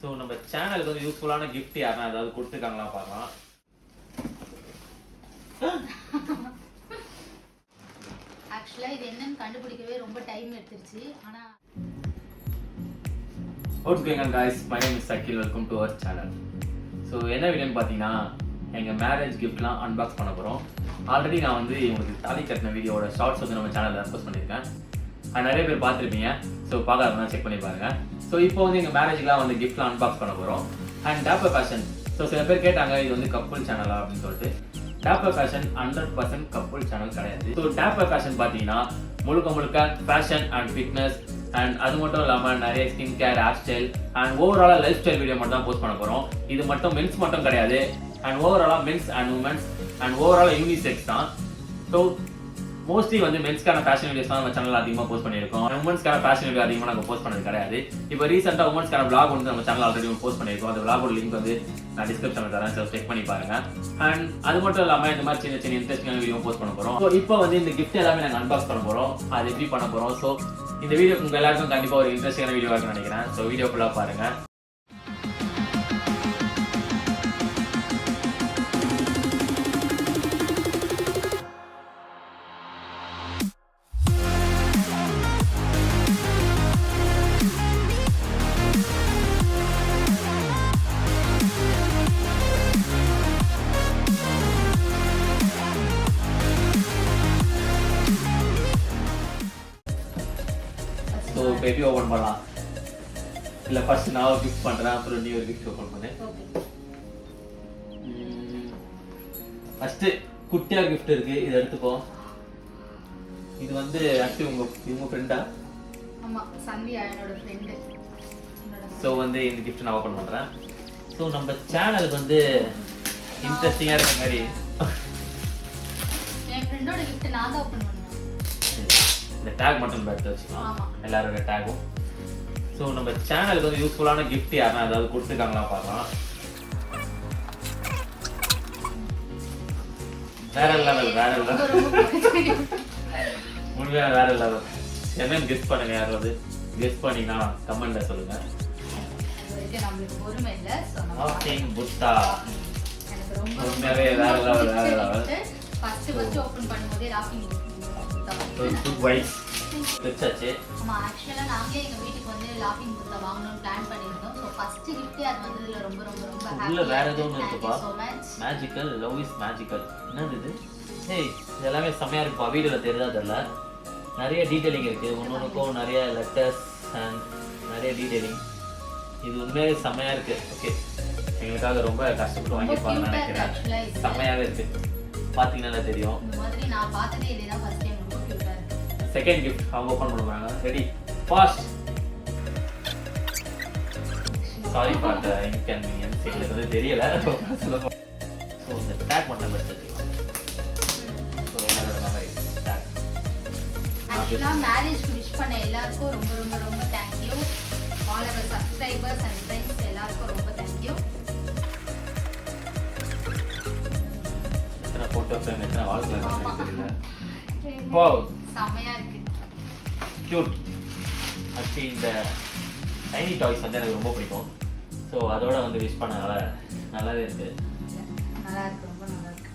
So நம்ம சேனலுக்கு வந்து யூஸ்ஃபுல்லான கிஃப்ட் யாருன்னா ஏதாவது கொடுத்துருக்காங்களா பார்க்கலாம். ஆக்சுவலாக இது என்னன்னு கண்டுபிடிக்கவே ரொம்ப டைம் எடுத்துருச்சு. ஆனால் okay guys, my name is Sakil. Welcome to our channel. So என்ன வீடியோன்னு பார்த்தீங்கன்னா எங்கள் மேரேஜ் கிஃப்ட்லாம் அன்பாக்ஸ் பண்ண போகிறோம். ஆல்ரெடி நான் வந்து உங்களுக்கு தாலி கட்டின வீடியோட ஷார்ட்ஸ் வந்து நம்ம சேனலில் போஸ்ட் பண்ணியிருக்கேன். அது நிறைய பேர் பார்த்துருப்பீங்க. ஸோ பார்க்காதவங்க செக் பண்ணி பாருங்கள். ஸோ இப்போ வந்து எங்கள் மேரேஜுக்குலாம் வந்து கிஃப்ட்லாம் அன்பாக்ஸ் பண்ண போகிறோம். And topper fashion. ஸோ சில பேர் கேட்டாங்க இது வந்து கப்புள் சேனலா அப்படின்னு சொல்லிட்டு. டாப்பர் ஃபேஷன் 100% கப்புள் சேனல் கிடையாது. ஸோ டாப்பர் ஃபேஷன் பார்த்தீங்கன்னா முழுக்க ஃபேஷன் அண்ட் ஃபிட்னஸ் அண்ட் அது மட்டும் இல்லாமல் நிறைய skin care, hair style and ஓவராலாக லைஃப் ஸ்டைல் வீடியோ மட்டும் தான் போஸ்ட் பண்ண போகிறோம். இது மட்டும் மென்ஸ் மட்டும் கிடையாது. அண்ட் ஓவராலாக மென்ஸ் அண்ட் உமன்ஸ் அண்ட் ஓவராலாக யூனிசெக்ஸ் தான். ஸோ மோஸ்ட்லி வந்து மென்ஸ்க்கான ஃபேஷன் வீடியோஸ் தான் நம்ம சேனல் அதிகமாக போஸ்ட் பண்ணியிருக்கோம். உமன்ஸ்க்கான ஃபேஷன் வீடியோ அதிகமாக நாங்கள் போஸ்ட் பண்ணது கிடையாது. இப்போ ரீசெண்டாக உமன்ஸ்க்கான vlog வந்து நம்ம சேனல் ஆல்ரெடி போஸ்ட் பண்ணியிருக்கோம். அந்த vlog லிங்க் வந்து நான் டிஸ்கிரிப்ஷனில் தரேன். ஸோ செக் பண்ணி பாருங்க. அண்ட் அது மட்டும் இல்லாமல் இந்த மாதிரி சின்ன இன்ட்ரெஸ்டிங்கான வீடியோ போஸ்ட் பண்ண போகிறோம். ஸோ இப்போ வந்து இந்த கிஃப்ட் எல்லாமே நாங்கள் அன்பாக்ஸ் பண்ண போகிறோம். அது எப்படி பண்ண போகிறோம். ஸோ இந்த வீடியோ உங்கள் எல்லாருக்கும் கண்டிப்பாக ஒரு இன்ட்ரெஸ்டிங்கான வீடியோ இருக்குன்னு நினைக்கிறேன். ஸோ வீடியோ ஃபுல்லாக பாருங்கள். ஸோ பேபி ஓப்பன் பண்ணலாம். இல்லை ஃபர்ஸ்ட் நான் ஒரு கிஃப்ட் பண்ணுறேன், அப்புறம் நீ ஒரு கிஃப்ட் ஓப்பன் பண்ணு. ஃபர்ஸ்ட் குட்டியா கிஃப்ட் இருக்கு, இதை எடுத்துப்போ. இது வந்து ஆக்சுவலி உங்க ஃப்ரெண்டா? ஆமா, சந்தியா என்னோட ஃப்ரெண்ட். ஸோ வந்து இந்த கிஃப்ட் நான் ஓப்பன் பண்றேன். ஸோ நம்ம சேனலுக்கு வந்து இன்ட்ரெஸ்டிங்கா இருக்க மாதிரி என் ஃப்ரெண்டோட கிஃப்ட் நான் தான் ஓப்பன் பண்ணுவேன். இந்த டேக் மட்டும் எடுத்து வச்சுக்கலாம், எல்லாரோட டேகும். ஸோ நம்ம சேனலுக்கு வந்து யூஸ்ஃபுல்லான கிஃப்ட் யாருன்னா ஏதாவது கொடுத்துருக்காங்களா பார்க்கலாம். வேற லெவல் உண்மையா வேற லெவல். என்னன்னு கெஸ் பண்ணுங்க. யாராவது கெஸ் பண்ணீங்கன்னா கமெண்ட்ல சொல்லுங்க. பொறுமை இல்லை. புத்தா உண்மையாவே வேற லெவல். ஃபர்ஸ்ட் ஓபன் பண்ணும்போதே லாஃபிங் வச்சாச்சு. ஆமா, ஆக்சுவலா நாங்களே எங்க வீட்டுக்கு வந்து லாஃபிங் புத்தா வாங்கணும்னு பிளான் பண்ணிருந்தோம். சோ ஃபர்ஸ்ட் கிஃப்ட் அது வந்ததுல ரொம்ப ஹாப்பி. உள்ள வேற ஏதோ ஒன்னு இருக்குப்பா. Magical love is magical. என்னது இது? ஏய், இது எல்லாமே செமையா இருக்குப்பா. வீடியோல தெரியுதா தெரியல. நிறைய டீடைலிங் இருக்கு. ஒன்னொன்னுக்கும் நிறைய லெட்டர்ஸ் அண்ட் நிறைய டீடைலிங். இது உண்மையாவே செமையா இருக்கு. ஓகே, எங்களுக்காக ரொம்ப கஷ்டப்பட்டு வாங்கிருப்பாங்கன்னு நினைக்கிறேன். செமையாவே இருக்கு. பாத்தீங்கன்னா தெரியும். இந்த மாதிரி நான் பார்த்ததே இல்லையா ஃபர்ஸ்ட் டைம். ரொம்ப கியூட்டா இருக்கு. செகண்ட் கிஃப்ட் அவங்க ஓபன் பண்ண போறாங்க. Ready, fast. Sorry for the inconvenience. எங்களுக்கு வந்து தெரியல. ஸோ இந்த டேக் மட்டும் எடுத்துக்கலாம். ஸோ என்னோட மெமரி டேக். ஆக்சுவலா மேரேஜ் விஷ் பண்ண எல்லாருக்கும் ரொம்ப thank you. All our subscribers and friends எல்லாருக்கும் ரொம்ப தேங்க்யூ. எத்தனை போட்டோ ஃப்ரேம், எத்தனை வால் கிளாஸ் தெரியல. வாவ், செமையா இருக்கு. கியூட். ஆக்சுவலி இந்த டைனி டாய்ஸ் வந்து எனக்கு ரொம்ப பிடிக்கும். ஸோ அதோட வந்து விஷ் பண்ணனால நல்லாவே இருக்கு. நல்லா இருக்கு, ரொம்ப நல்லா இருக்கு.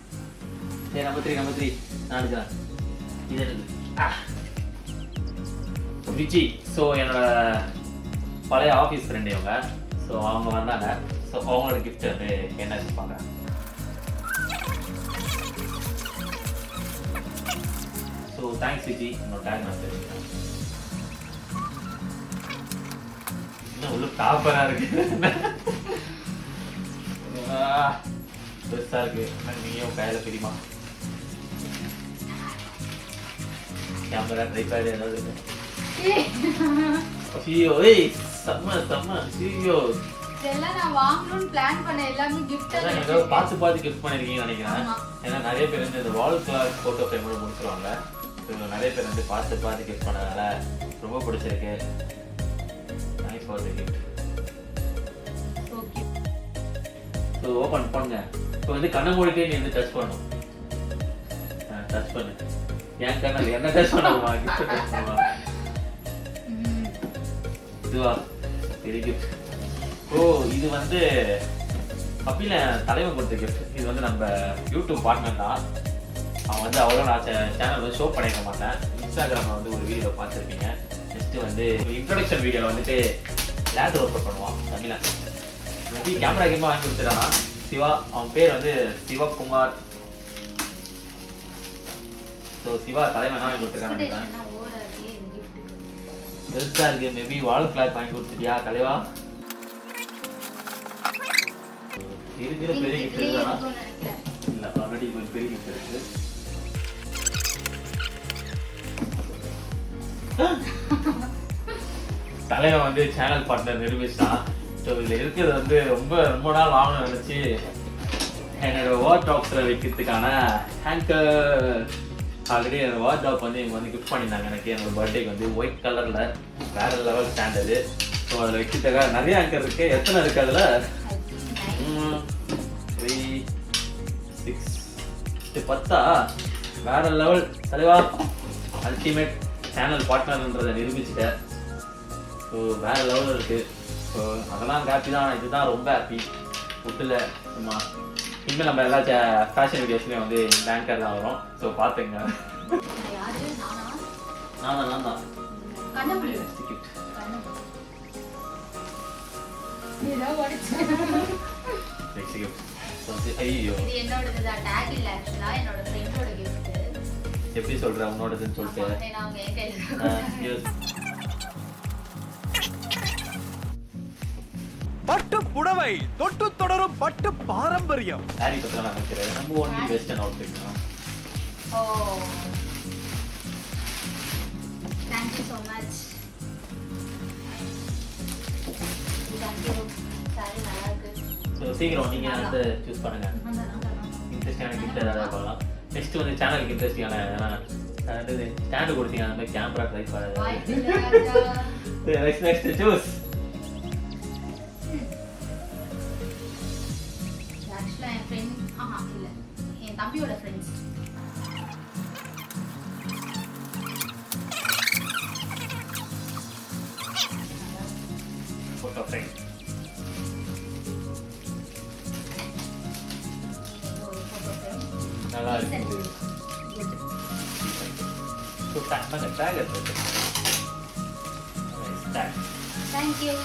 சரி, நம்பர் 3 நான் எடுக்கிறேன். இது இருக்கு விஜி. ஸோ என்னோட பழைய ஆஃபீஸ் ஃப்ரெண்டு இவங்க. ஸோ அவங்க வந்தாங்க. ஸோ அவங்களோட கிஃப்ட் வந்து என்ன இருப்பாங்க. So thanks Viji. என்னோட டேக் நான் தெரிஞ்சுக்கிறேன். இன்னும் உள்ள டாப்பரா இருக்கு. பெருசா இருக்கு. நீயும் கையில பிடிமா. கேமரா ட்ரைபேட் ஏதாவது இருக்கு. ஐயோ, ஏய் செம்ம ஐயோ. இதெல்லாம் நான் வாங்கணும்னு பிளான் பண்ண எல்லாமே கிஃப்ட் எல்லாம் ஏதோ பார்த்து கிஃப்ட் பண்ணிருக்கீங்கன்னு நினைக்கிறேன். ஏன்னா நிறைய பேர் வந்து இந்த வால் கிளாக் போட்டோ ஃப்ரேம் கூட முடிச்சிருவாங்க. நிறைய பேர் வந்து பார்த்து கிஃப்ட் பண்ணதால ரொம்ப பிடிச்சிருக்கு. Nice for the gift. Okay, so open பண்ணுங்க. இப்போ வந்து கண்ணை மூடிட்டே நீ வந்து டச் பண்ணணும். டச் பண்ணு. ஏன் கண்ணல் என்ன டச் பண்ணுமா? கிஃப்ட் டச் பண்ணுமா? இதுவா? Very gift. ஓ இது வந்து கபில தலைவன் கொடுத்த gift. இது வந்து நம்ம யூடியூப் பார்ட்னர் தான். அவன் வந்து அவ்வளோ நான் சேனல் வந்து ஷோ பண்ணிக்க மாட்டேன். இன்ஸ்டாகிராமில் வந்து ஒரு வீடியோ பார்த்துருப்பீங்க. நெக்ஸ்ட்டு வந்து இன்ட்ரடக்ஷன் வீடியோவில் வந்துட்டு லேண்ட் ஒர்க் பண்ணுவான் தமிழன். வந்து கேமரா கேமாக வாங்கி கொடுத்துட்டானா சிவா. அவன் பேர் வந்து சிவகுமார். ஸோ சிவா தலைவன் வாங்கி கொடுத்துருக்கான். பெருசாக இருக்கு. மேபி வால் கிளாக் வாங்கி கொடுத்துட்டியா தலைவா? இருக்கிற பெரிய கிஃப்ட் இருக்குதானா? இல்லை ஆல்ரெடி கொஞ்சம் பெரிய கிஃப்ட் இருக்கு. தலைவன் வந்து சேனல் பார்ட்னர் நிரூபிச்சான். ஸோ இதில் இருக்கிறது வந்து ரொம்ப நாள் வாங்கணும்னு நினச்சி என்னோட வார்ட்ராப்ஸில் வைக்கிறதுக்கான ஹேங்கர். ஆல்ரெடி என்னோட வார்ட்ராப் வந்து இவங்க வந்து கிஃப்ட் பண்ணியிருந்தாங்க எனக்கு. என்னோட பர்த்டேக்கு வந்து ஒயிட் கலரில் வேறு லெவல் ஸ்டாண்டர்டு. ஸோ அதில் வைக்கிறதுக்காக நிறைய ஹேங்கர் இருக்குது. எத்தனை இருக்குது அதில்? 3 6 10 வேற லெவல் தலைவா. அல்டிமேட் சேனல் பார்ட்னர்ன்றதை நிரூபிச்சுட்டேன். ஸோ வேற லெவல் இருக்கு. ஸோ அதெல்லாம் ஹாப்பி தான். இதுதான் ரொம்ப ஹாப்பி. ஃபுட்டில் சும்மா இனிமேல் நம்ம எல்லா ஃபேஷன் வீடியோஸ்லேயும் வந்து இந்த ஆங்கர் தான் வரும். ஸோ பார்த்துங்க. நான் தான் எப்படி சொல்ற உன்னோடதுன்னு சொல்லிட்டு பட்டு புடவை தொட்டு தொடரும் பட்டு பாரம்பரியம். சாரி பத்தி நான் நினைக்கிறேன். நம்ம ஒன்லி வெஸ்டர்ன் அவுட்ஃபிட் தான். ஓ thank you so much. thank you. Sorry நல்லா இருக்கு. ஸோ சீக்கிரம் நீங்க வந்து சூஸ் பண்ணுங்க. இன்ட்ரெஸ்டிங்கான கிஃப்ட் ஏதாவது பார்க்கலாம். நெக்ஸ்ட் வந்து சேனலுக்கு இன்ட்ரெஸ்டிங்கான ஸ்டாண்டு கொடுத்தீங்க. அந்த மாதிரி கேமரா ட்ரை பண்ணுங்க. Next choose. ஆக்சுவலா என் ஃப்ரெண்ட் இல்ல என் தம்பியோட ஃப்ரெண்ட்ஸ். ஃபோட்டோ ஃப்ரேம் நல்லா இருக்கு. ஸோ டேக் எடுத்து டேக். Thank you.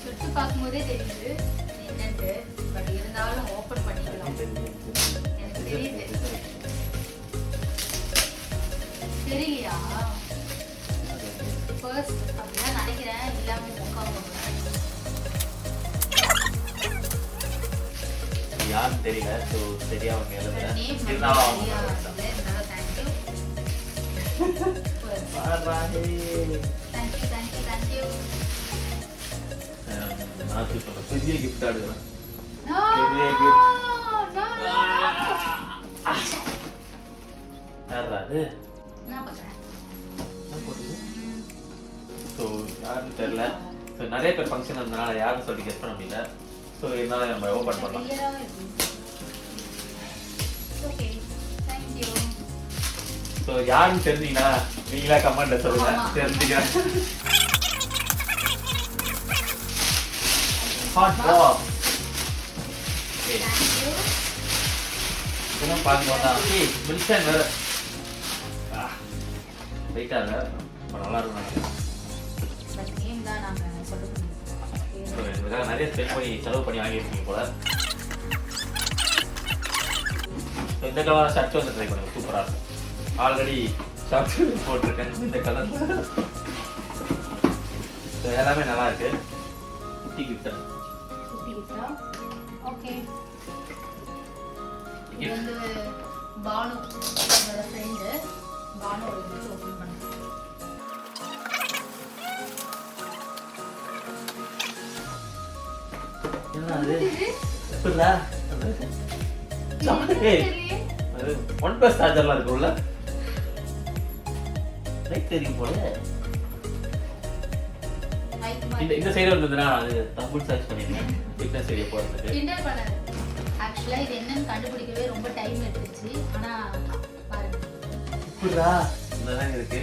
சுட்டு பார்க்கும்போதே தெரியுது என்னன்ட்டு. பட் இருந்தாலும் ஓப்பன் பண்ணிக்கலாம். எனக்கு தெரியுது. தெரியலையா? ஃபர்ஸ்ட் அப்படிதான் நினைக்கிறேன். இல்லாம உட்காந்து யாரும் தெரியல. ஸோ சரியா அவங்க பெரிய கிஃப்ட் ஆடுவேன். ஸோ யாருன்னு தெரியல. ஸோ நிறைய பேர் ஃபங்க்ஷன் இருந்தனால யாரும் சொல்லி கெஸ் பண்ண முடியல. ஸோ இருந்தாலும் நம்ம ஓப்பன் பண்ணலாம். ஸோ யாருன்னு தெரிஞ்சீங்கன்னா நீங்களா கமெண்ட்ல சொல்லுங்க. தெரிஞ்சுக்கிறேன். Hot box. இதெல்லாம் பார்க்கணும் தான். மில்சன் வேற வெயிட்டா இல்லை. நல்லா இருக்கும். இதுக்காக நிறைய ஸ்பெண்ட் பண்ணி செலவு பண்ணி வாங்கியிருக்கீங்க போல. இந்த கலர் ஷர்ட் வந்து ட்ரை பண்ணுங்க. சூப்பராக இருக்கும். ஆல்ரெடி ஷர்ட் போட்டிருக்கேன் இந்த கலர். எல்லாமே நல்லா இருக்கு. குட்டி கிஃப்ட். ஓகே. இது வந்து பானு என்னோட ஃப்ரெண்ட். பானு ஒரு கிஃப்ட் ஓபன் பண்ணேன். என்ன அது? எப்படிடா? அது OnePlus சார்ஜர்லாம் இருக்குல்ல? லைட் தெரியும் போல. இந்த சைடு வந்ததுனா அது தம்புல் சர்ச் பண்ணிட்டேன். ஃபிட்னஸ் ஏரியா போறதுக்கு. கிண்டல் பண்ணாத. ஆக்சுவலா இது என்னன்னு கண்டுபிடிக்கவே ரொம்ப டைம் எடுத்துச்சு. ஆனா பாருங்க எப்படிடா இந்த தான் இருக்கு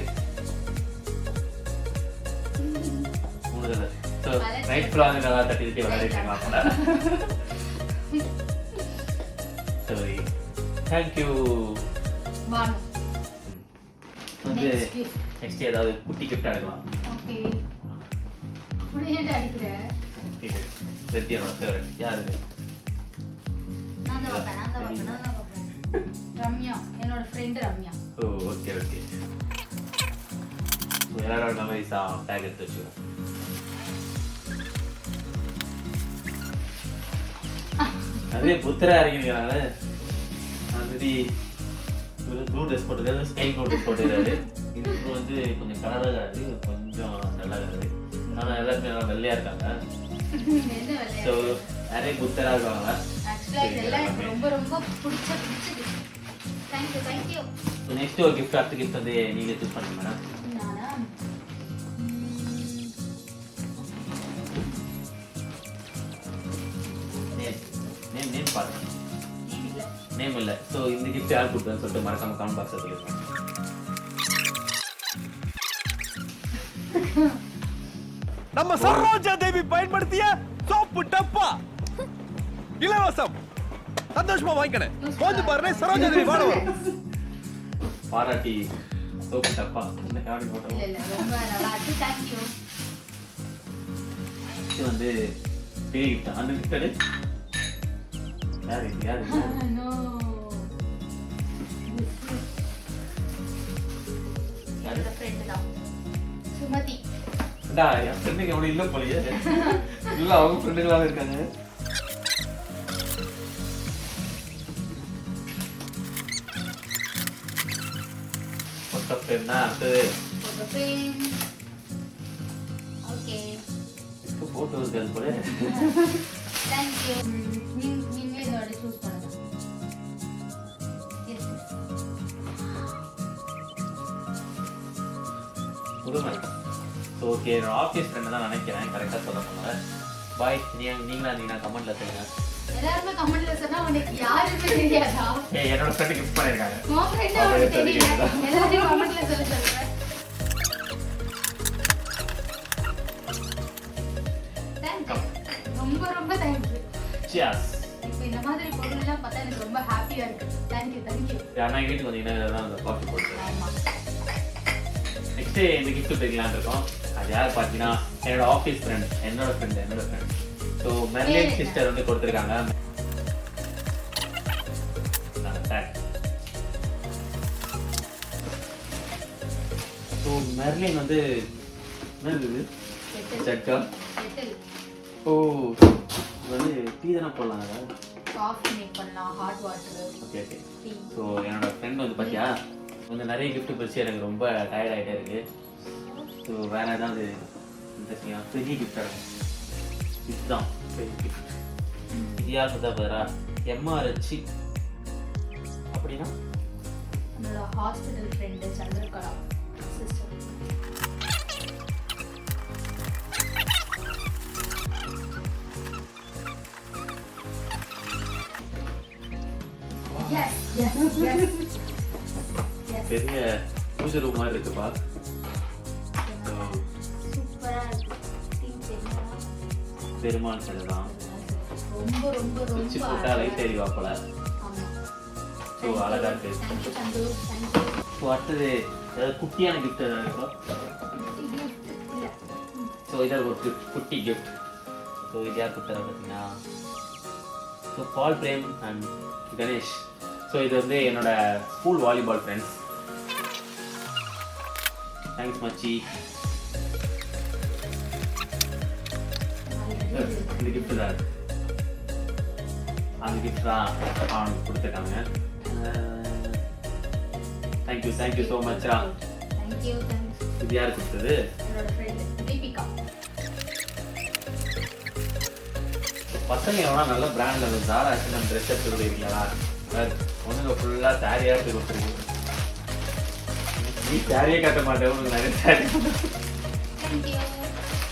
3 கலர். ஸோ நைட் ஃபுல்லாக வந்து நல்லா தட்டி தட்டி விளையாடிக்கலாம் போல. சரி தேங்க்யூ. வாங்க வந்து Next gift. நெக்ஸ்ட் ஏதாவது குட்டி கிஃப்ட் எடுக்கலாம். ஓகே புரியல அடிக்கிற வெத்தியோட ஃபேவரட் யாரு? நான் தான் பார்ப்பேன் ரம்யா, என்னோட ஃப்ரெண்ட் ரம்யா. ஓ ஓகே ஓகே. ஸோ எல்லாரோட மெமரிஸாக டேக் எடுத்து வச்சுக்கோங்க. அதே புத்தரா இறங்கிருக்கிறாங்க. ஆல்ரெடி ஒரு ப்ளூ ட்ரெஸ் போட்டுருக்காரு, ஸ்கை ப்ளூ ட்ரெஸ் போட்டுருக்காரு. இது வந்து கொஞ்சம் கலராக இருக்குது, கொஞ்சம் நல்லா இருக்குது. ஆனால் எல்லாருமே நல்லா வெள்ளையாக இருக்காங்க. என்ன ஸோ விளையாட்டு? நிறைய புத்தராக இருக்காங்க. ஆக்சுவலா இதெல்லாம் எனக்கு ரொம்ப ரொம்ப பிடிச்ச தேங்க்யூ. ஸோ நெக்ஸ்ட் ஒரு கிஃப்ட், அடுத்த கிஃப்ட் வந்து நீங்கள் சூஸ் பண்ணுங்க மேடம். நானா நேம் பாருங்க. நேம் இல்ல. நேம் இல்லை. ஸோ இந்த கிஃப்ட் யார் கொடுத்தான்னு சொல்லிட்டு மறக்காம கமெண்ட் பாக்ஸில் சொல்லிடுங்க. நம்ம சரோஜா தேவி பயன்படுத்திய சோப்பு டப்பா இலவசம். சந்தோஷமா வாங்கிக்கணும். போது பாருங்க சரோஜா தேவி வாடவும். பாராட்டி சோப்பு டப்பா இந்த காமெடி இல்ல போட்டோம். இல்ல ரொம்ப நல்லா இருக்கு. தேங்க்யூ. இது வந்து பெரிய கிஃப்ட். அந்த கிஃப்ட் யாரு இது? யாரு நோ என்னோட ஃப்ரெண்ட் தான் சுமதி. என் ஃப்ரெண்டுங்க எவ்வளோ இல்லை போலயே. இல்லை அவங்க ஃப்ரெண்டுங்களாக இருக்காங்க. ஃபர்ஸ்ட் ஆஃப் என்ன அடுத்தது ஒரு ஃப்ரெண்ட். ஓகே இதுக்கு ஃபோட்டோ இருக்காது போல. தேங்க்யூ. நீங்க இதோட சூஸ் பண்ணுங்க. எஸ் புதுமை. ஸோ ஓகே, என்னோட ஆஃபீஸ் ஃப்ரெண்டு தான் நினைக்கிறேன், கரெக்டாக சொல்ல போனால. பாய் நீங்களா கமெண்ட்ல சொல்லுங்க. எல்லாருமே கமெண்ட்ல சொன்னா உனக்கு யாருமே தெரியாதா? என்னோட ஃப்ரெண்டு கிஃப்ட் பண்ணியிருக்காங்க. உன் ஃப்ரெண்ட் உனக்கு தெரியல. எல்லாரும் கமெண்ட்ல சொல்லுங்க. தேங்க்யூ. ரொம்ப ரொம்ப தேங்க்யூ. சியர்ஸ். இப்போ இந்த மாதிரி பொருள்லாம் பார்த்தா எனக்கு ரொம்ப ஹாப்பியா இருக்கு. தேங்க்யூ. யாருன்னா வீட்டுக்கு வந்தீங்கன்னா இதெல்லாம் அந்த காஃபி போட்டு. ஆமா. நெக்ஸ்ட் இந்த கிஃப்ட் பிரிக்கலாம்னு இருக்கோம். அது யார் பார்த்தீங்கன்னா என்னோட ஆஃபீஸ் ஃப்ரெண்ட், என்னோட ஃப்ரெண்ட். ஸோ மெர்லின் சிஸ்டர் வந்து கொடுத்துருக்காங்க. ஸோ மெர்லின் வந்து என்னது செட்டா? செட்டில். ஓ இது வந்து டீ தானே போடலாம். காஃபி மேக் பண்ணலாம், hot water. Okay tea. So என்னோட ஃப்ரெண்ட் வந்து பார்த்தியா வந்து நிறைய கிஃப்ட் பிரிச்சு எனக்கு ரொம்ப டயர்ட் ஆகிட்டே இருக்கு. ஸோ வேற ஏதாவது இன்ட்ரெஸ்டிங்காக பெரிய கிஃப்டாக இருக்கும். இதுதான் பெரிய கிஃப்ட். இது யார் பார்த்தா பாரா எம்ஆர்ஹெச் அப்படின்னா என்னோட hospital friend Chandrakala sister. Yes. பெரிய பூஜை ரூம் மாதிரி இருக்குப்பா. சூப்பரா இருக்கு. டீம் தெரியுமா? பெருமாள் சிலை தான். ரொம்ப ரொம்ப சுவிட்ச் ரொம்ப போட்டா லைட் எரிவா போல. ஆமா. ஸோ அழகா இருக்கு. தேங்க்யூ. ஸோ அடுத்தது ஏதாவது குட்டியான கிஃப்ட் ஏதாவது இருக்கா? இல்ல. ஸோ இதில் ஒரு குட்டி கிஃப்ட். ஸோ இது யார் கொடுத்தாரு பார்த்தீங்கன்னா so Paul Prem and Ganesh. So இது வந்து என்னோட ஸ்கூல் வாலிபால் ஃப்ரெண்ட்ஸ். தேங்க்ஸ் மச்சி. இந்த கிஃப்ட் தான் அந்த கிஃப்ட் தான் அவனுக்கு கொடுத்துருக்காங்க. தேங்க்யூ ஸோ மச்சா. தேங்க்யூ. இது யார் கொடுத்தது? என்னோட ஃப்ரெண்ட் தீபிகா. பசங்க எவனா நல்ல பிராண்ட்ல இருந்து ஜாரா நம்ம ட்ரெஸ் எடுத்து கொடுக்குறீங்களா? ஒன்றுங்க ஃபுல்லாக சாரியாக எடுத்து கொடுத்துருக்கீங்க. நீ சாரியே கட்ட மாட்டேன், உனக்கு நிறைய சாரி. தேங்க்யூ.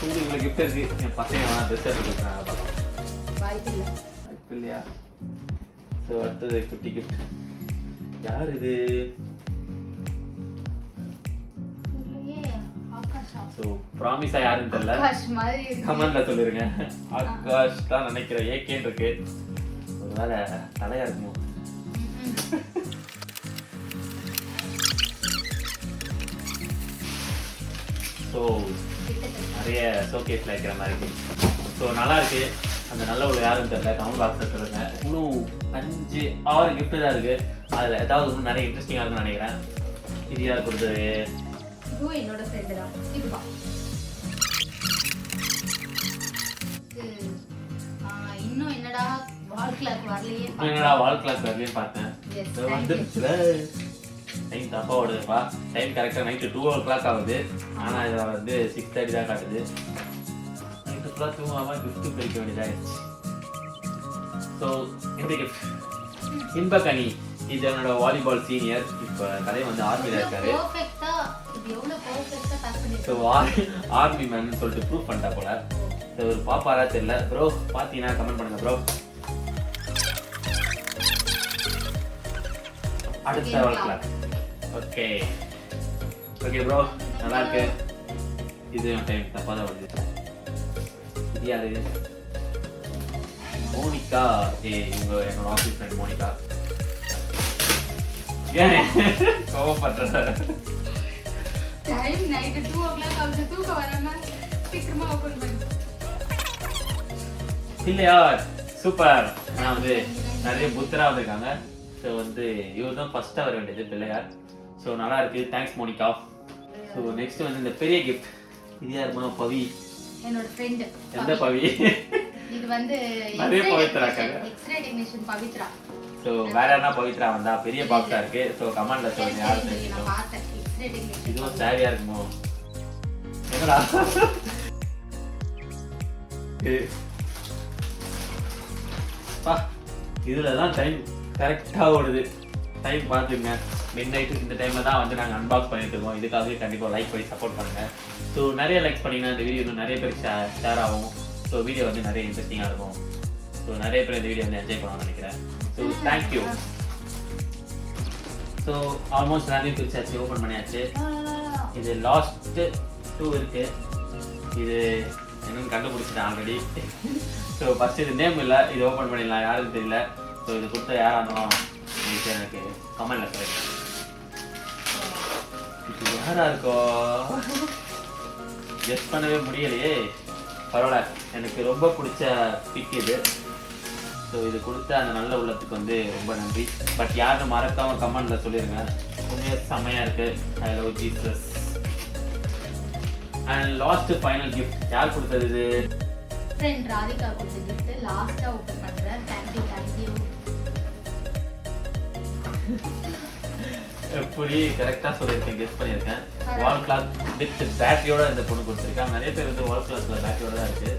உங்களுக்கு கிஃப்ட் இருக்கு. என் பசங்க எவனா ட்ரெஸ் எடுத்து கொடுக்குறாங்க பார்க்கலாம். வாய்ப்பு இல்லை. வாய்ப்பு இல்லையா? ஸோ அடுத்தது குட்டி கிஃப்ட். யார் இது? ஸோ ப்ராமிஸா யாருன்னு தெரியல, ஆகாஷ் மாதிரி இருக்கு. கமெண்ட்ல சொல்லிருங்க. ஆகாஷ் தான் நினைக்கிறேன், ஏகேன்னு இருக்கு, ஒருவேளை தலையா இருக்குமோ. ஸோ நிறைய ஷோகேஸ்ல இருக்கிற மாதிரி இருக்கு. ஸோ நல்லா இருக்கு. அந்த நல்ல ஒரு யாருன்னு தெரியல, கமெண்ட் பாக்ஸ்ல சொல்லுங்க. இன்னும் 5-6 கிஃப்ட் தான் இருக்கு. அதுல ஏதாவது இன்னும் நிறைய இன்ட்ரெஸ்டிங்கா இருக்குன்னு நினைக்கிறேன். இது யார் கொடுத்தது? இது என்னோட ஃப்ரெண்ட் தான். இதுவா இன்னும் என்னடா வால் கிளாக் வரலையே. என்னடா வால் கிளாக் வரலையே பார்த்தேன். Yes, இது வந்துருச்சுல. டைம் தப்பா ஓடுதுப்பா. டைம் கரெக்டா நைட்டு 2 o'clock ஆகுது. ஆனா இதுல வந்து 6:30 தான் காட்டுது. நைட்டு ஃபுல்லா தூங்காம கிஃப்ட் பிரிக்க வேண்டியதாயிடுச்சு. ஸோ இந்த கிஃப்ட் இன்பகனி, இது என்னோட வாலிபால் சீனியர். இப்போ கதை வந்து ஆர்மியில் இருக்காரு. ஸோ ஆர்மி மேன் சொல்லிட்டு ப்ரூவ் பண்ணிட்டா போல. ஸோ ஒரு பாப்பாரா தெரியல. ப்ரோ பார்த்தீங்கன்னா கமெண்ட் பண்ணுங்க ப்ரோ. அடுத்த வளர்க்கலாம். ஓகே ஓகே ப்ரோ, நல்லா இருக்கு. இது டைம் தப்பாக தான் வருது. இது யாரு? மோனிகா. இவங்க என்னோட ஆஃபீஸ் ஃப்ரெண்ட் மோனிகா. ஏன் கோவப்படுற? டைம் நைட் 2 o'clock ஆகுது, தூக்கம் வராம சீக்கிரமா ஓபன் பண்ணு. இல்லையா? சூப்பர். நான் வந்து நிறைய புத்தரா வந்திருக்காங்க. ஸோ வந்து இவர் தான் ஃபர்ஸ்டா வர வேண்டியது பிள்ளையார். ஸோ நல்லா இருக்கு. Thanks Monica. ஸோ நெக்ஸ்ட் வந்து இந்த பெரிய கிஃப்ட். இது யாருமா? பவி. என்னோட ஃப்ரெண்ட். எந்த பவி? இது வந்து நிறைய பவித்ரா இருக்காங்க. X ray technician Pavithra. ஸோ வேற என்ன பவித்ரா வந்தா? பெரிய பாக்ஸா இருக்கு. ஸோ கமெண்ட்ல சொல்லுங்க யாரு நான் தெரியும். பார்த்தேன். X-ray technician. இதுவும் சாரியா இருக்குமோ? என்னடா பா, இதுல தான் டைம் கரெக்டா ஓடுது. டைம் பார்த்துங்க. மிட் நைட்டு இந்த டைம்ல தான் வந்து நாங்கள் அன்பாக்ஸ் பண்ணிட்டு இருக்கோம். இதுக்காகவே கண்டிப்பாக லைக் பண்ணி சப்போர்ட் பண்ணுங்க. ஸோ நிறைய லைக்ஸ் பண்ணிங்கன்னா இந்த வீடியோ இன்னும் நிறைய பேருக்கு ஷேர் ஆகும். ஸோ வீடியோ வந்து நிறைய இன்ட்ரெஸ்டிங்காக இருக்கும். ஸோ நிறைய பேர் இந்த வீடியோ வந்து என்ஜாய் பண்ணணும்னு நினைக்கிறேன். So thank you. ஸோ ஆல்மோஸ்ட் எல்லாத்தையும் பிரிச்சாச்சு, ஓப்பன் பண்ணியாச்சு. இது லாஸ்ட் 2 இருக்கு. இது என்னன்னு கண்டுபிடிச்சிட்டேன் ஆல்ரெடி. ஸோ ஃபர்ஸ்ட் இது நேம் இல்லை, இது ஓப்பன் பண்ணிடலாம். யாருன்னு தெரியல. ஸோ இது கொடுத்த யாராக இருந்தாலும் உங்களுக்கு எனக்கு கமெண்ட்ல சொல்லுங்க. இது யாரா இருக்கோ கெஸ் பண்ணவே முடியலையே. பரவாயில்ல, எனக்கு ரொம்ப பிடிச்ச பிக் இது. ஸோ இது கொடுத்த அந்த நல்ல உள்ளத்துக்கு வந்து ரொம்ப நன்றி. பட் யாரும் மறக்காம கமெண்ட்ல சொல்லிடுங்க. உண்மையாக செம்மையா இருக்கு. I love Jesus. And last final gift யார் கொடுத்தது? இது ஃப்ரெண்ட் ராதிகா கொடுத்த கிஃப்ட். லாஸ்டா ஓபன் பண்றேன். Thank you thank you. எப்படி கரெக்டா சொல்லியிருக்கேன், கெஸ் பண்ணியிருக்கேன். வால் கிளாக் வித் பேட்டரியோட இந்த பொண்ணு கொடுத்துருக்கேன். நிறைய பேர் வந்து வால் கிளாக்ல பேட்டரியோட தான் இருக்கு.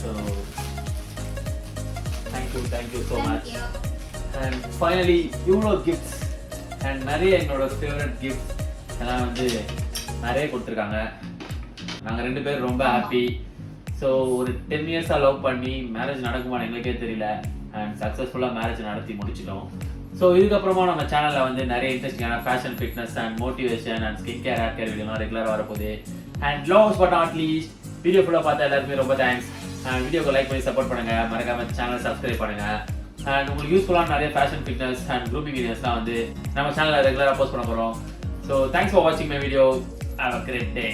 So thank you so much. And finally இவ்வளோ கிஃப்ட்ஸ் அண்ட் நிறைய என்னோட ஃபேவரட் கிஃப்ட் எல்லாம் வந்து நிறைய கொடுத்துருக்காங்க. நாங்கள் 2 பேரும் ரொம்ப ஹாப்பி. ஸோ ஒரு 10 இயர்ஸாக லவ் பண்ணி மேரேஜ் நடக்குமான்னு எங்களுக்கே தெரியல. அண்ட் சக்ஸஸ்ஃபுல்லாக மேரேஜ் நடத்தி முடிச்சிட்டோம். ஸோ இதுக்கப்புறமா நம்ம சேனலில் வந்து நிறைய இன்ட்ரெஸ்டிங்கான fashion, fitness and motivation and skin care, hair care வீடியோலாம் ரெகுலராக வரப்போகுது. And last but not least, video ஃபுல்லாக பார்த்தா எல்லாருக்குமே ரொம்ப தேங்க்ஸ். அண்ட் வீடியோக்கு லைக் பண்ணி சப்போர்ட் பண்ணுங்கள். மறக்காம சேனலை சப்ஸ்கிரைப் பண்ணுங்கள். அண்ட் உங்களுக்கு யூஸ்ஃபுல்லான நிறைய ஃபேஷன், ஃபிட்னஸ் அண்ட் க்ரூமிங் வீடியோஸ்லாம் வந்து நம்ம சேனலில் ரெகுலராக போஸ்ட் பண்ண போகிறோம். ஸோ தேங்க்ஸ் ஃபார் வாட்சிங் my video. Have a great day.